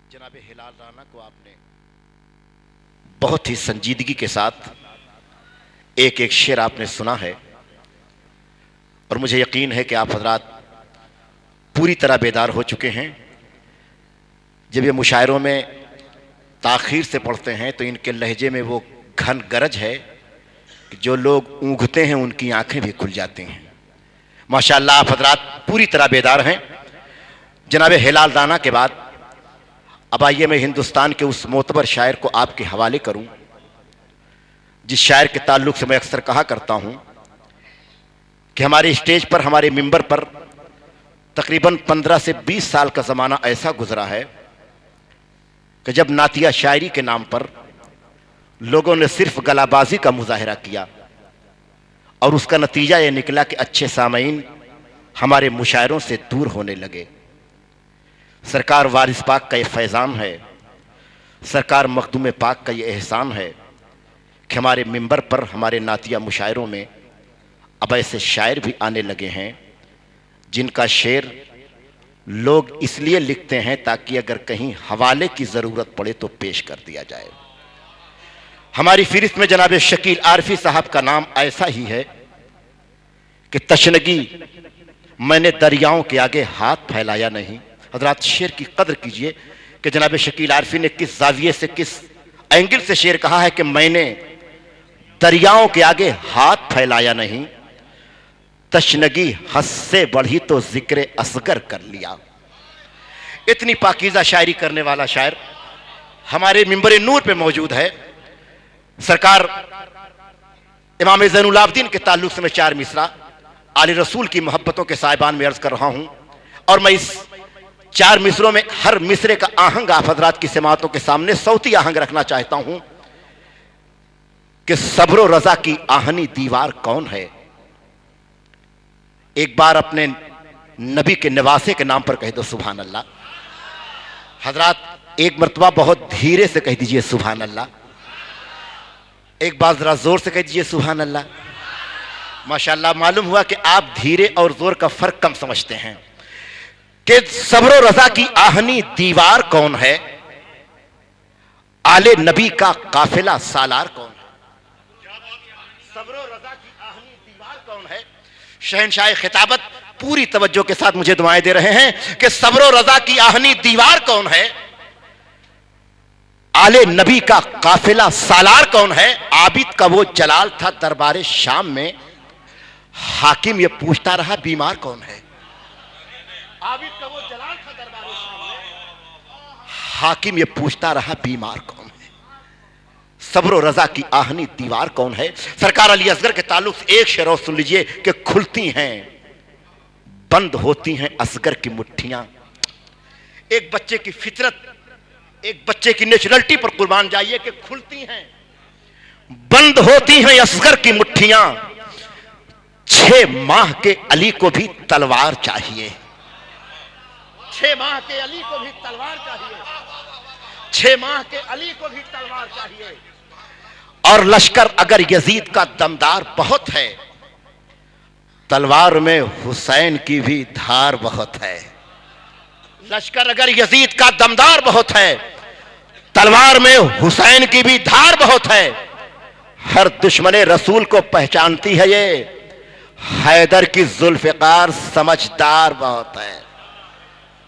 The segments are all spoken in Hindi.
जनाब हिलाल राना को आपने बहुत ही संजीदगी के साथ एक एक शेर आपने सुना है और मुझे यकीन है कि आप हजरात पूरी तरह बेदार हो चुके हैं। जब ये मुशायरों में ताख़ीर से पढ़ते हैं तो इनके लहजे में वो घन गरज है कि जो लोग ऊँघते हैं उनकी आंखें भी खुल जाती हैं। माशाअल्लाह आप हजरात पूरी तरह बेदार हैं। जनाब हिलाल राना के बाद अब आइए मैं हिंदुस्तान के उस मोतबर शायर को आपके हवाले करूं जिस शायर के ताल्लुक से मैं अक्सर कहा करता हूं कि हमारे स्टेज पर, हमारे मिंबर पर तकरीबन 15 से 20 साल का ज़माना ऐसा गुजरा है कि जब नातिया शायरी के नाम पर लोगों ने सिर्फ गलाबाजी का मुजाहरा किया और उसका नतीजा यह निकला कि अच्छे सामईन हमारे मुशायरों से दूर होने लगे। सरकार वारिस पाक का ये फैज़ान है, सरकार मखदूम पाक का ये एहसान है कि हमारे मिंबर पर, हमारे नातिया मुशायरों में अब ऐसे शायर भी आने लगे हैं जिनका शेर लोग इसलिए लिखते हैं ताकि अगर कहीं हवाले की ज़रूरत पड़े तो पेश कर दिया जाए। हमारी फ़हरिस्त में जनाब शकील आरफी साहब का नाम ऐसा ही है कि तशनगी मैंने दरियाओं के आगे हाथ फैलाया नहीं। हजरात शेर की कदर कीजिए कि जनाब शकील आरफी ने किस जाविये से, किस एंगल से शेर कहा है कि मैंने दरियाओं के आगे हाथ फैलाया नहीं, तशनगी हद से बढ़ी तो जिक्र असगर कर लिया। इतनी पाकीज़ा शायरी करने वाला शायर हमारे मिंबर नूर पे मौजूद है। सरकार इमाम ज़ैनुल आबिदीन के ताल्लुक से मैं 4 मिसरा आले रसूल की मोहब्बतों के साहिबान में अर्ज कर रहा हूं और मैं इस 4 मिसरों में हर मिसरे का आहंग आप हजरात की समातों के सामने सौती आहंग रखना चाहता हूं कि सब्र व रजा की आहनी दीवार कौन है। एक बार अपने नबी के नवासे के नाम पर कह दो सुभान अल्लाह। हजरात एक मर्तबा बहुत धीरे से कह दीजिए सुभान अल्लाह, एक बार जरा जोर से कह दीजिए सुभान अल्लाह। माशाअल्लाह मालूम हुआ कि आप धीरे और जोर का फर्क कम समझते हैं कि सब्र व रजा की आहनी दीवार कौन है, आले नबी का काफिला सालार कौन है। सब्र व रजा की आहनी दीवार कौन है। शहनशाह खिताबत पूरी तवज्जो के साथ मुझे दुआएं दे रहे हैं कि सब्र व रजा की आहनी दीवार कौन है, आले नबी का काफिला सालार कौन है। आबिद का वो जलाल था दरबार शाम में, हाकिम ये पूछता रहा बीमार कौन है। आबिद का वो जलाल था दरबार शाम में, हाकिम ये पूछता रहा बीमार कौन है। सब्र व रजा की आहनी दीवार कौन है। सरकार अली असगर के ताल्लुक से एक शेर और सुन लीजिए कि खुलती हैं बंद होती हैं असगर की मुट्ठियां। एक बच्चे की फितरत, एक बच्चे की नेचुरलिटी पर कुर्बान जाइए कि खुलती हैं बंद होती हैं असगर की मुट्ठियां। 6 माह के अली को भी तलवार चाहिए, 6 माह के अली को भी तलवार चाहिए, 6 माह के अली को भी तलवार चाहिए। और लश्कर अगर यजीद का दमदार बहुत है, तलवार में हुसैन की भी धार बहुत है। लश्कर अगर यजीद का दमदार बहुत है, तलवार में हुसैन की भी धार बहुत है। हर दुश्मने रसूल को पहचानती है ये, हैदर की जुल्फ़िकार समझदार बहुत है।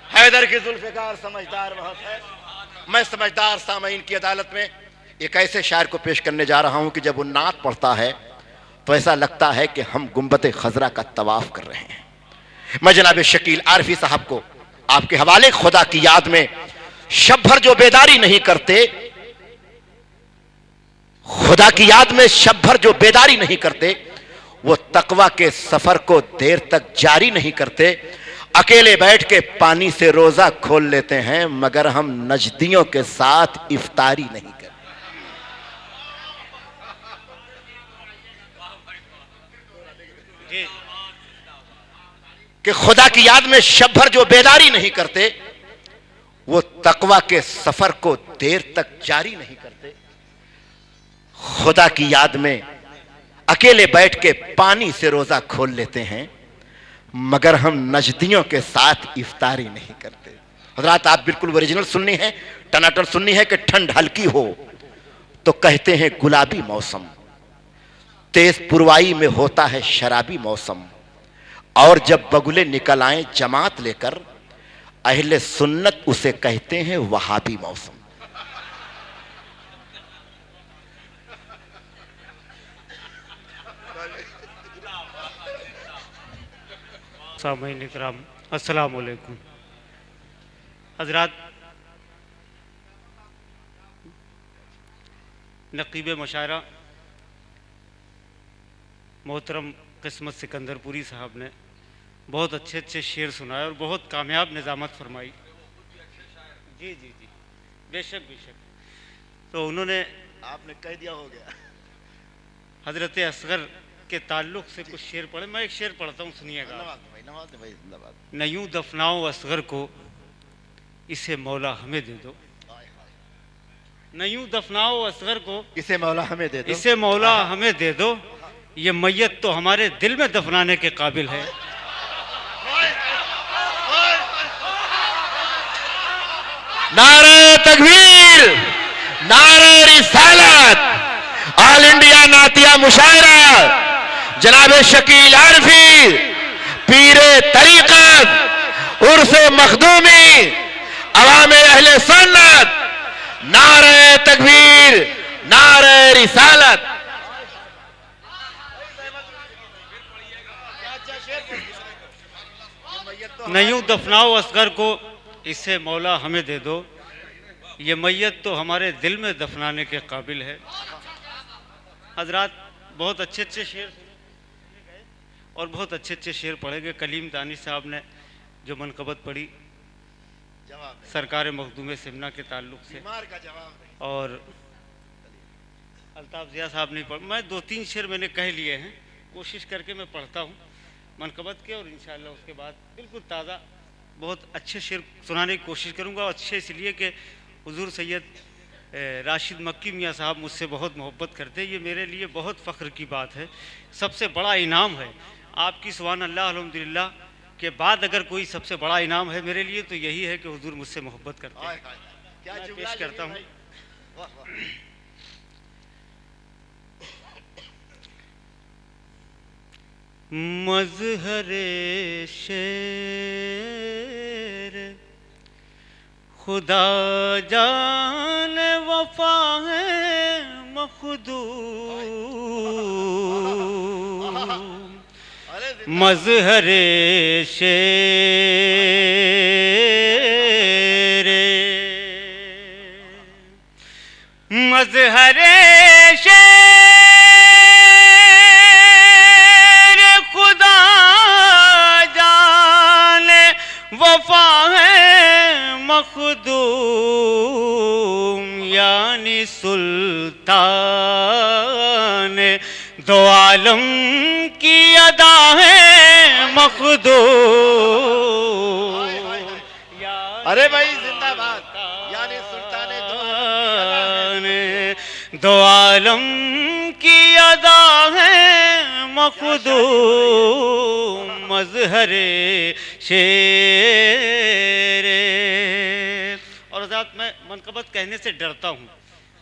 हैदर की जुल्फ़िकार समझदार बहुत है। मैं समझदार सामईन की अदालत में एक ऐसे शायर को पेश करने जा रहा हूं कि जब वो नात पढ़ता है तो ऐसा लगता है कि हम गुंबद खजरा का तवाफ कर रहे हैं। मैं जनाब शकील आरफी साहब को आपके हवाले खुदा की याद में शब भर जो बेदारी नहीं करते, खुदा की याद में शब भर जो बेदारी नहीं करते, वो तकवा के सफर को देर तक जारी नहीं करते। अकेले बैठ के पानी से रोजा खोल लेते हैं मगर हम नजदियों के साथ इफ्तारी नहीं करते। कि खुदा की याद में शब भर जो बेदारी नहीं करते, वो तकवा के सफर को देर तक जारी नहीं करते। खुदा की याद में अकेले बैठ के पानी से रोजा खोल लेते हैं मगर हम नजदियों के साथ इफ्तारी नहीं करते। हजरात आप बिल्कुल ओरिजिनल सुननी है, टनाटन सुननी है कि ठंड हल्की हो तो कहते हैं गुलाबी मौसम, तेज पुरवाई में होता है शराबी मौसम, और जब बगुले निकल आए जमात लेकर अहले सुन्नत उसे कहते हैं वहाबी मौसम। सामईन इकराम, अस्सलाम वालेकुम। हजरात, नकीब मुशायरा मोहतरम किस्मत सिकंदरपुरी साहब ने बहुत अच्छे अच्छे शेर सुनाए और बहुत कामयाब निज़ामत फरमाई। जी जी जी, बेशक बेशक। तो उन्होंने, आपने कह दिया हो गया। हजरत असगर के ताल्लुक से कुछ शेर पढ़े। मैं एक शेर पढ़ता हूँ, सुनिएगा। न यूं दफनाओ असगर को, इसे मौला हमें दे दो। न यूं दफनाओ असगर को, इसे मौला हमें दे दो। इसे मौला हमें दे दो, ये मैयत तो हमारे दिल में दफनाने के काबिल है। नारे तकबीर, नारे रिसालत, ऑल इंडिया नातिया मुशायरा जनाब शकील आरफी पीरे तरीक़त उर्से मखदूमी अवामे अहले सुन्नत, नारे तकबीर, नारे रिसालत। न यूं दफनाओ असगर को, इसे मौला हमें दे दो, ये मैयत तो हमारे दिल में दफनाने के काबिल है। हजरात, बहुत अच्छे अच्छे शेर और बहुत अच्छे अच्छे शेर पढ़े गए। कलीम दानी साहब ने जो मनकबत पढ़ी सरकार मखदूम सिमना के ताल्लुक से, और अल्ताफ़ ज़िया साहब ने पढ़, मैं 2-3 शेर मैंने कह लिए हैं, कोशिश करके मैं पढ़ता हूँ मनकबत के, और इंशाअल्लाह उसके बाद बिल्कुल ताज़ा बहुत अच्छे शेर सुनाने की कोशिश करूँगा। अच्छे इसलिए कि हुजूर सैयद राशिद मक्की मियाँ साहब मुझसे बहुत मोहब्बत करते हैं। ये मेरे लिए बहुत फ़ख्र की बात है, सबसे बड़ा इनाम है आपकी सुभान अल्लाह अल्हम्दुलिल्लाह के बाद अगर कोई सबसे बड़ा इनाम है मेरे लिए तो यही है कि हुजूर मुझसे मोहब्बत करते हैं। मैं पेश करता हूँ। मज़हरे शेर खुदा जान वफा है मखदूम, मज़हरे शेर, मज़हरे शेर खुदा जाने वफा है मखदूम, यानी सुल्तान दो आलम की अदा है मखदूम। अरे भाई जिंदाबाद, यानी सुल्तान दो आलम की अदा है मखदूम, मज़हरे शेर। और ज़ात मैं मनकबत कहने से डरता हूँ,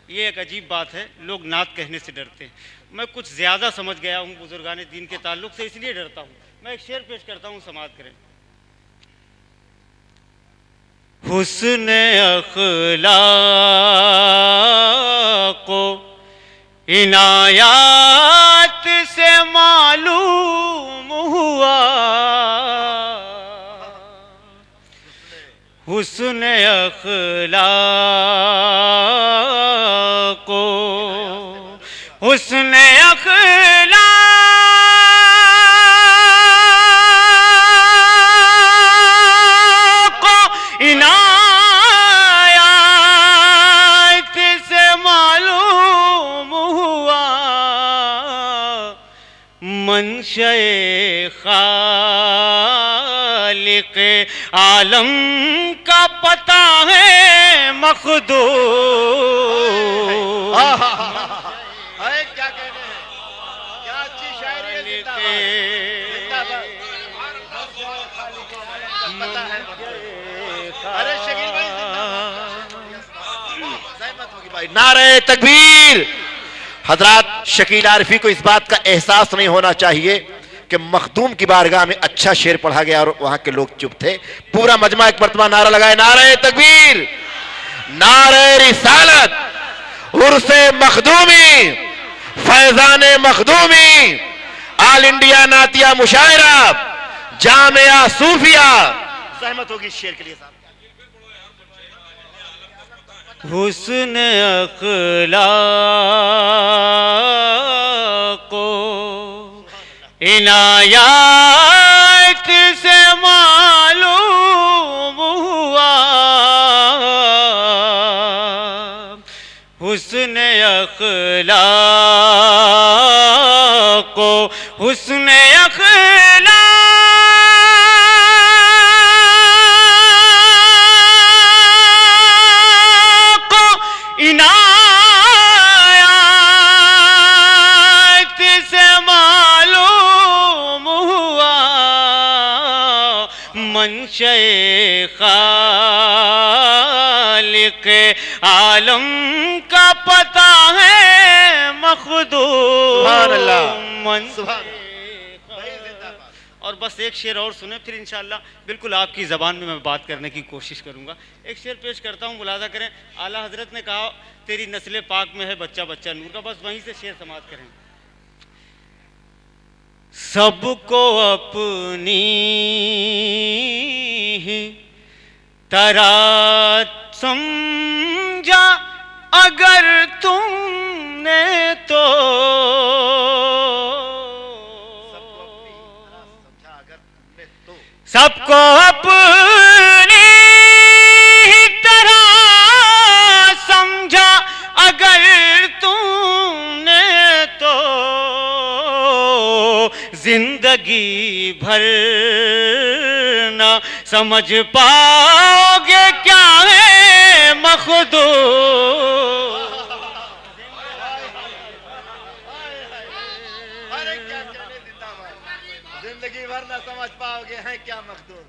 ये एक अजीब बात है, लोग नात कहने से डरते हैं। मैं कुछ ज़्यादा समझ गया हूँ बुजुर्गान दीन के ताल्लुक से, इसलिए डरता हूँ। मैं एक शेर पेश करता हूँ, समाअत करें। हुस्न अखलाक़ को इनायात से मालूम हुआ, हुस्न अखलाक़ को, हुस्न अखलाक़ को इनायत से मालूम हुआ, मंशए खालिक आलम का पता है मखदूम। क्या कहने हैं, क्या अच्छी शायरी है। जिंदाबाद, जिंदाबाद। अरे भाई, नारे तकबीर। हजरात, शकील आरिफी को इस बात का एहसास नहीं होना चाहिए कि मखदूम की बारगाह में अच्छा शेर पढ़ा गया और वहां के लोग चुप थे। पूरा मजमा एक मरतबा नारा लगाए, नारे तकबीर, नारे रिसालत, उर्से मखदूमी, फैजाने मखदूमी, आल इंडिया नातिया मुशायरा, जामिया सूफिया। सहमत होगी शेर के लिए साहब? हुस्न अखलाको इनायत से मालूम हुआ, हुस्न अखलाको, हुस्न अखलाको इनायत से मालूम हुआ, मंशे खालिक आलम का पता है मखदूम। और बस एक शेर और सुने, फिर इंशाअल्लाह बिल्कुल आपकी ज़बान में मैं बात करने की कोशिश करूँगा। एक शेर पेश करता हूँ, मुलाजा करें। आला हजरत ने कहा तेरी नस्ल पाक में है बच्चा बच्चा नूर का, बस वहीं से शेर समाप्त करें। सबको अपनी ही तरह समझा अगर तुमने तो, सबको अपनी ही तरह समझा अगर तुमने तो, जिंदगी भर ना समझ पाओगे क्या है मखदूम। जिंदगी भर ना समझ पाओगे हैं क्या मखदूम।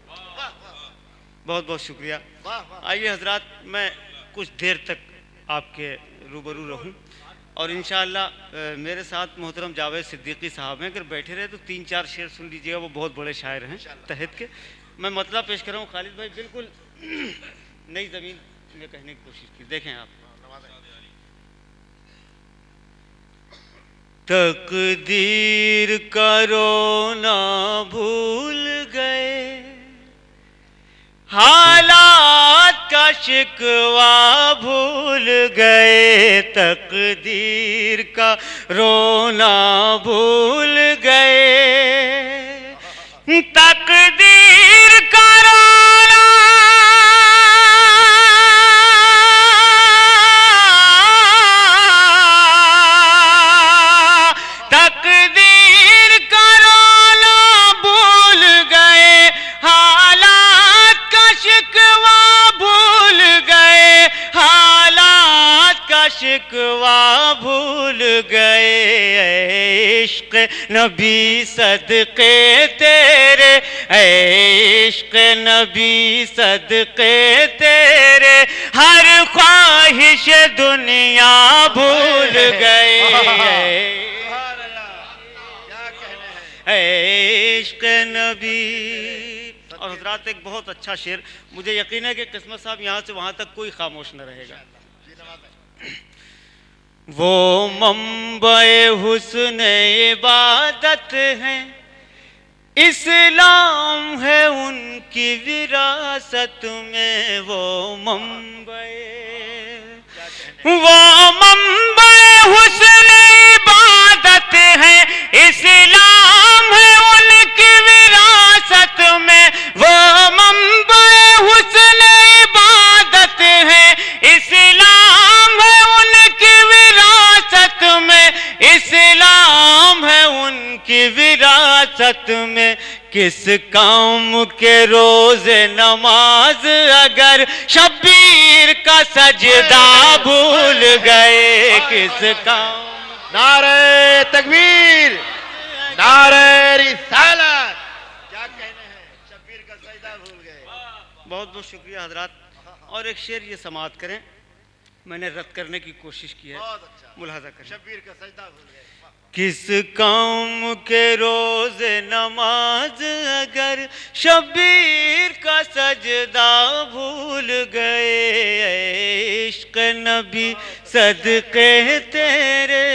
बहुत बहुत शुक्रिया। आइए हजरात, मैं कुछ देर तक आपके रूबरू रहूं और इंशाअल्लाह मेरे साथ मोहतरम जावेद सिद्दीकी साहब हैं। अगर बैठे रहे तो 3-4 शेर सुन लीजिएगा, वो बहुत बड़े शायर हैं तहत के। मैं मतलब पेश कर रहा हूँ, खालिद भाई बिल्कुल नई ज़मीन में कहने की कोशिश की। देखें आप, तकदीर करो ना भूल गए, हालात का शिकवा भूल गए, तकदीर का रोना भूल गए, तकदीर का रोना शिकवा भूल गए, इश्क नबी सदके तेरे, इश्क नबी सदके तेरे, हर ख्वाहिश दुनिया भूल गए, इश्क नबी। और हजरात एक बहुत अच्छा शेर, मुझे यकीन है कि किस्मत साहब यहाँ से वहाँ तक कोई खामोश न रहेगा। वो मंबए हुस्न इबादत हैं, इस्लाम है उनकी विरासत में, वो मंबए हुस्न इबादत है, इस्लाम है उनकी विरासत में, वो मंबए हुस्न इबादत है, इस्लाम है उनकी विरासत में, इस्लाम है उनकी विरासत में। किस काम के रोज़े नमाज अगर शब्बीर का सजदा भूल गए, किस काम। नारे तकबीर, नारे रिसालत, क्या कहने हैं, शब्बीर का सजदा भूल गए। बहुत बहुत शुक्रिया हजरात। और एक शेर ये समाप्त करें, मैंने रद्द करने की कोशिश की है। बहुत अच्छा। मुलाहाजा करें। शब्बीर का सजदा भूल गए। किस कौम के रोज नमाज अगर शब्बीर का सजदा भूल गए, इश्क नबी सदके तेरे